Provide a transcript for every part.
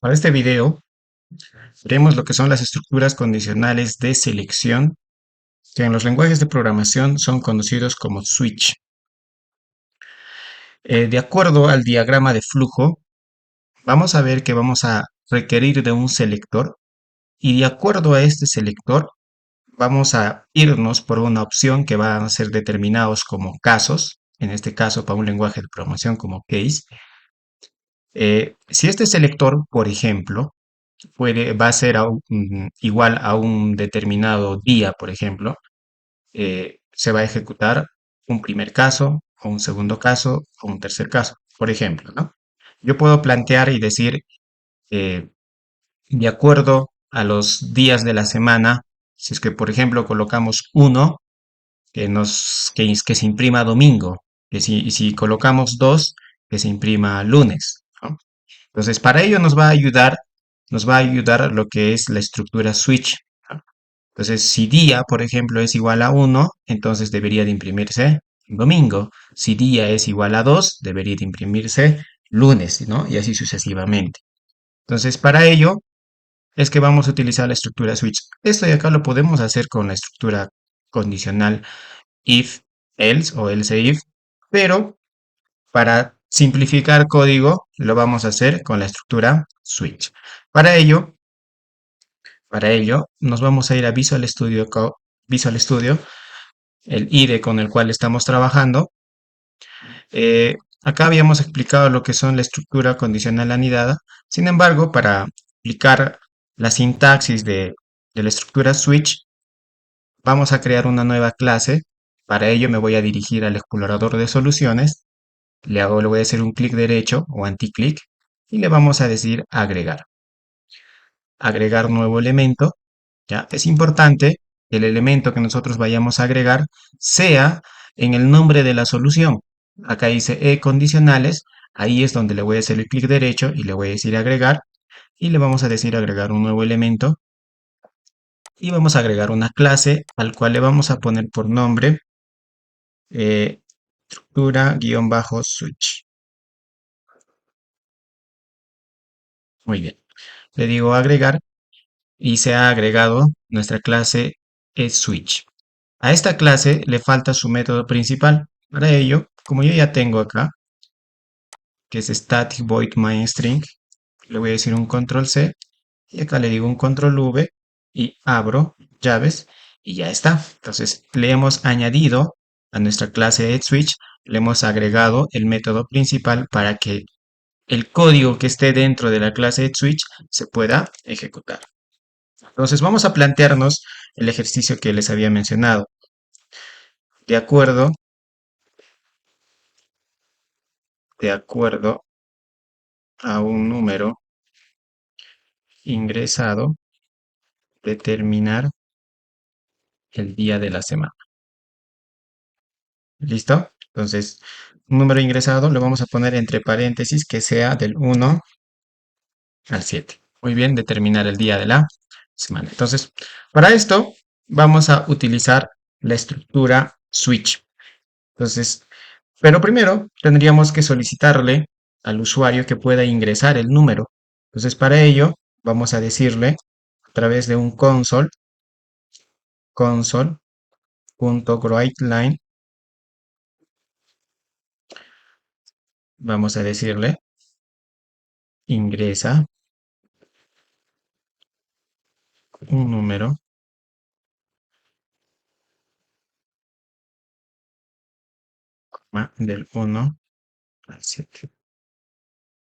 Para este video veremos lo que son las estructuras condicionales de selección, que en los lenguajes de programación son conocidos como switch. De acuerdo al diagrama de flujo, vamos a ver que vamos a requerir de un selector y de acuerdo a este selector vamos a irnos por una opción que van a ser determinados como casos, en este caso para un lenguaje de programación como case. Si este selector, por ejemplo, va a ser igual a un determinado día, por ejemplo, se va a ejecutar un primer caso, o un segundo caso, o un tercer caso, por ejemplo, ¿no? Yo puedo plantear y decir, eh, de acuerdo a los días de la semana, si es que, por ejemplo, colocamos uno que se imprima domingo, y si colocamos dos, que se imprima lunes, ¿no? Entonces, para ello nos va a ayudar lo que es la estructura switch, ¿no? Entonces, si día, por ejemplo, es igual a uno, entonces debería de imprimirse domingo. Si día es igual a 2, debería de imprimirse lunes, ¿no? Y así sucesivamente. Entonces, para ello es que vamos a utilizar la estructura switch. Esto de acá lo podemos hacer con la estructura condicional if, else o else if, pero para simplificar código lo vamos a hacer con la estructura switch. Para ello, para ello nos vamos a ir a Visual Studio, el IDE con el cual estamos trabajando. Acá habíamos explicado lo que son la estructura condicional anidada. Sin embargo, para aplicar la sintaxis de la estructura switch, vamos a crear una nueva clase. Para ello me voy a dirigir al explorador de soluciones. Le voy a hacer un clic derecho o anticlic y le vamos a decir agregar. Agregar nuevo elemento. ¿Ya? Es importante que el elemento que nosotros vayamos a agregar sea en el nombre de la solución. Acá dice condicionales, ahí es donde le voy a hacer el clic derecho y le voy a decir agregar y le vamos a decir agregar un nuevo elemento y vamos a agregar una clase al cual le vamos a poner por nombre estructura-switch. Muy bien, le digo agregar y se ha agregado nuestra clase switch. A esta clase le falta su método principal. Para ello, como yo ya tengo acá, que es static void main_string, le voy a decir un control C y acá le digo un control V y abro llaves y ya está. Entonces le hemos añadido a nuestra clase switch, le hemos agregado el método principal para que el código que esté dentro de la clase switch se pueda ejecutar. Entonces vamos a plantearnos el ejercicio que les había mencionado. De acuerdo, de acuerdo a un número ingresado, determinar el día de la semana. ¿Listo? Entonces, un número ingresado lo vamos a poner entre paréntesis que sea del 1 al 7. Muy bien, determinar el día de la semana. Entonces, para esto vamos a utilizar la estructura switch. Entonces, pero primero tendríamos que solicitarle al usuario que pueda ingresar el número. Entonces, para ello vamos a decirle a través de un console.writeLine, vamos a decirle ingresa un número del 1 al 7.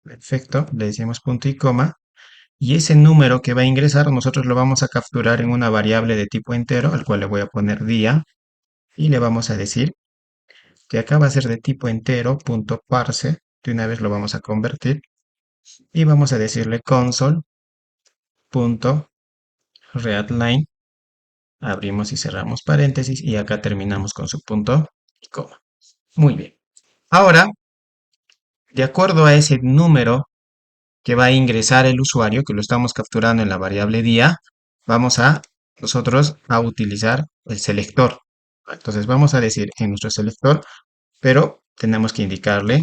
Perfecto, le decimos punto y coma. Y ese número que va a ingresar, nosotros lo vamos a capturar en una variable de tipo entero, al cual le voy a poner día. Y le vamos a decir que acá va a ser de tipo entero, punto parse. De una vez lo vamos a convertir. Y vamos a decirle console.readline. Abrimos y cerramos paréntesis. Y acá terminamos con su punto y coma. Muy bien. Ahora, de acuerdo a ese número que va a ingresar el usuario, que lo estamos capturando en la variable día, vamos a nosotros a utilizar el selector. Entonces vamos a decir en nuestro selector, pero tenemos que indicarle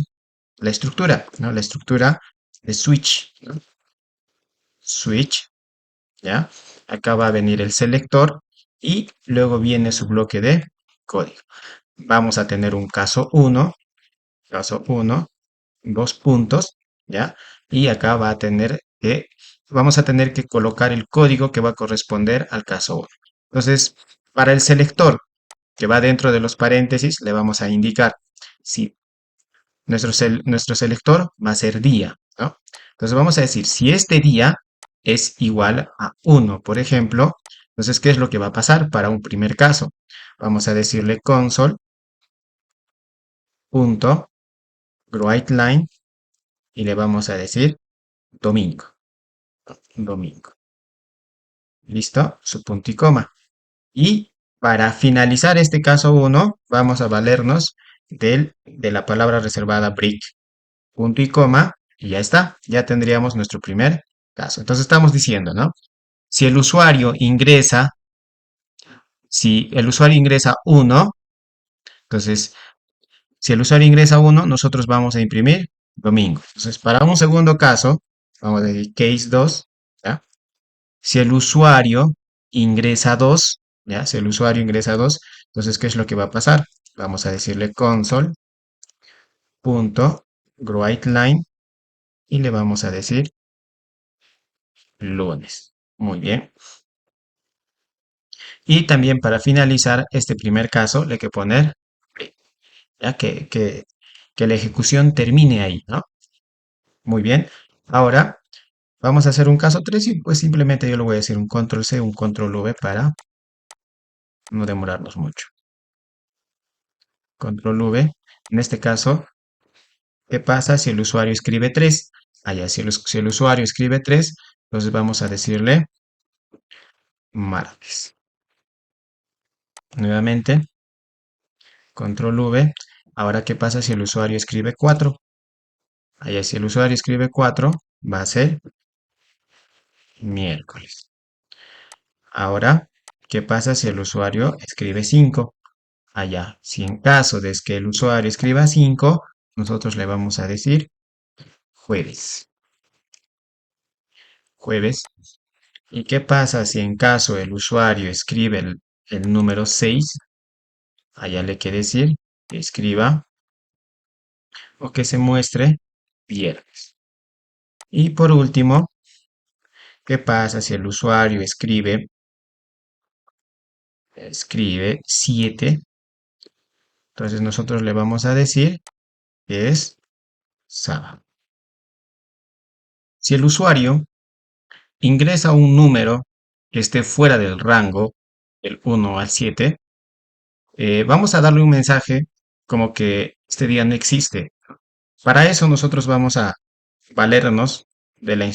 la estructura, ¿no? La estructura de switch, ¿no? switch, ¿ya? Acá va a venir el selector y luego viene su bloque de código. Vamos a tener un caso 1, dos puntos, ¿ya? Y acá vamos a tener que colocar el código que va a corresponder al caso 1. Entonces, para el selector que va dentro de los paréntesis, le vamos a indicar si nuestro selector va a ser día, ¿no? Entonces vamos a decir, si este día es igual a 1, por ejemplo, entonces, ¿qué es lo que va a pasar para un primer caso? Vamos a decirle console.writeLine y le vamos a decir domingo, domingo. ¿Listo? Su punto y coma. Y para finalizar este caso 1, vamos a valernos de la palabra reservada break, punto y coma, y ya está. Ya tendríamos nuestro primer caso. Entonces estamos diciendo, ¿no? Si el usuario ingresa, si el usuario ingresa 1, entonces, si el usuario ingresa 1, nosotros vamos a imprimir domingo. Entonces, para un segundo caso, vamos a decir case 2, ¿ya? Si el usuario ingresa 2, ¿ya? Si el usuario ingresa 2, entonces, ¿qué es lo que va a pasar? Vamos a decirle console.writeLine y le vamos a decir lunes. Muy bien. Y también para finalizar este primer caso, le hay que poner, ya que la ejecución termine ahí, ¿no? Muy bien. Ahora vamos a hacer un caso 3 y pues simplemente yo le voy a decir un control C, un control V para no demorarnos mucho. Control V. En este caso, ¿qué pasa si el usuario escribe 3? Allá, si el usuario escribe 3, entonces vamos a decirle martes. Nuevamente, control V. Ahora, ¿qué pasa si el usuario escribe 4? Allá, si el usuario escribe 4, va a ser miércoles. Ahora, ¿qué pasa si el usuario escribe 5? Allá, si en caso de que el usuario escriba 5, nosotros le vamos a decir jueves. Jueves. ¿Y qué pasa si en caso el usuario escribe el número 6? Allá le quiere decir que escriba o que se muestre viernes. Y por último, ¿qué pasa si el usuario escribe 7? Entonces nosotros le vamos a decir que es sábado. Si el usuario ingresa un número que esté fuera del rango del 1 al 7, vamos a darle un mensaje como que este día no existe. Para eso nosotros vamos a valernos de la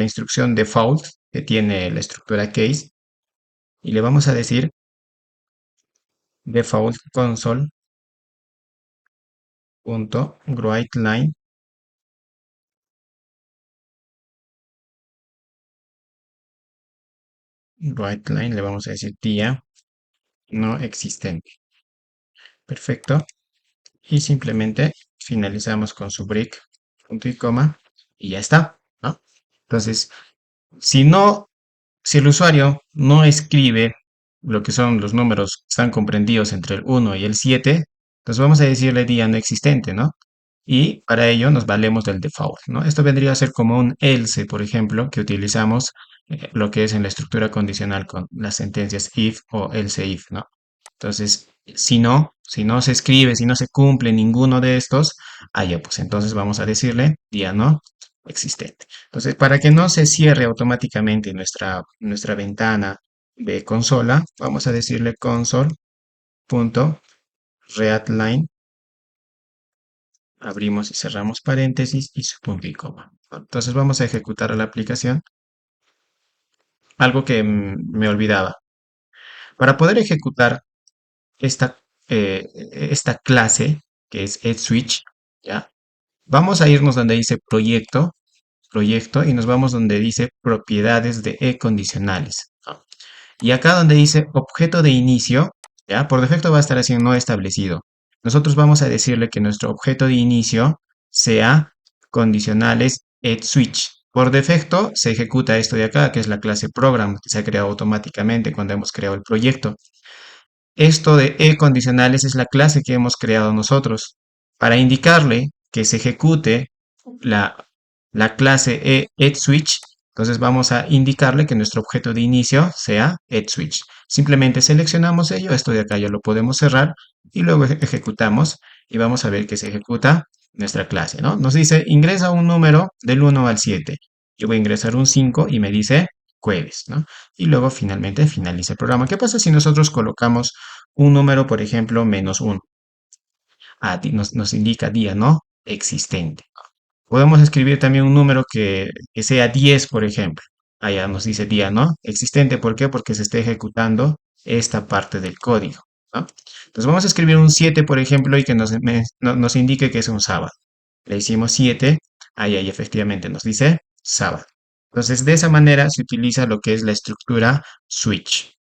instrucción default que tiene la estructura case y le vamos a decir default console.writeLine, writeLine, le vamos a decir día no existente. Perfecto. Y simplemente finalizamos con su break, punto y coma, y ya está, ¿no? Entonces, si no, si el usuario no escribe lo que son los números que están comprendidos entre el 1 y el 7, entonces vamos a decirle día no existente, ¿no? Y para ello nos valemos del default, ¿no? Esto vendría a ser como un else, por ejemplo, que utilizamos lo que es en la estructura condicional con las sentencias if o else if, ¿no? Entonces, si no se escribe, si no se cumple ninguno de estos, ya, pues entonces vamos a decirle día no existente. Entonces, para que no se cierre automáticamente nuestra ventana de consola, vamos a decirle console.readline, abrimos y cerramos paréntesis y su punto y coma. Entonces vamos a ejecutar la aplicación. Algo que me olvidaba. Para poder ejecutar esta, esta clase, que es EdSwitch, ¿ya? Vamos a irnos donde dice proyecto, y nos vamos donde dice propiedades de eCondicionales, ¿no? Y acá donde dice objeto de inicio, ¿ya? Por defecto va a estar así no establecido. Nosotros vamos a decirle que nuestro objeto de inicio sea condicionales EdSwitch, Por defecto se ejecuta esto de acá, que es la clase program, que se ha creado automáticamente cuando hemos creado el proyecto. Esto de e-condicionales es la clase que hemos creado nosotros para indicarle que se ejecute la, la clase eSwitch. Entonces vamos a indicarle que nuestro objeto de inicio sea eSwitch. Simplemente seleccionamos ello, esto de acá ya lo podemos cerrar y luego ejecutamos y vamos a ver que se ejecuta nuestra clase, ¿no? Nos dice ingresa un número del 1 al 7. Yo voy a ingresar un 5 y me dice jueves, ¿no? Y luego finalmente finaliza el programa. ¿Qué pasa si nosotros colocamos un número, por ejemplo, -1? Nos indica día no existente. Podemos escribir también un número que sea 10, por ejemplo. Allá nos dice día no existente. ¿Por qué? Porque se está ejecutando esta parte del código, ¿no? Entonces vamos a escribir un 7, por ejemplo, y que nos indique que es un sábado. Le hicimos 7, ahí efectivamente nos dice sábado. Entonces de esa manera se utiliza lo que es la estructura switch.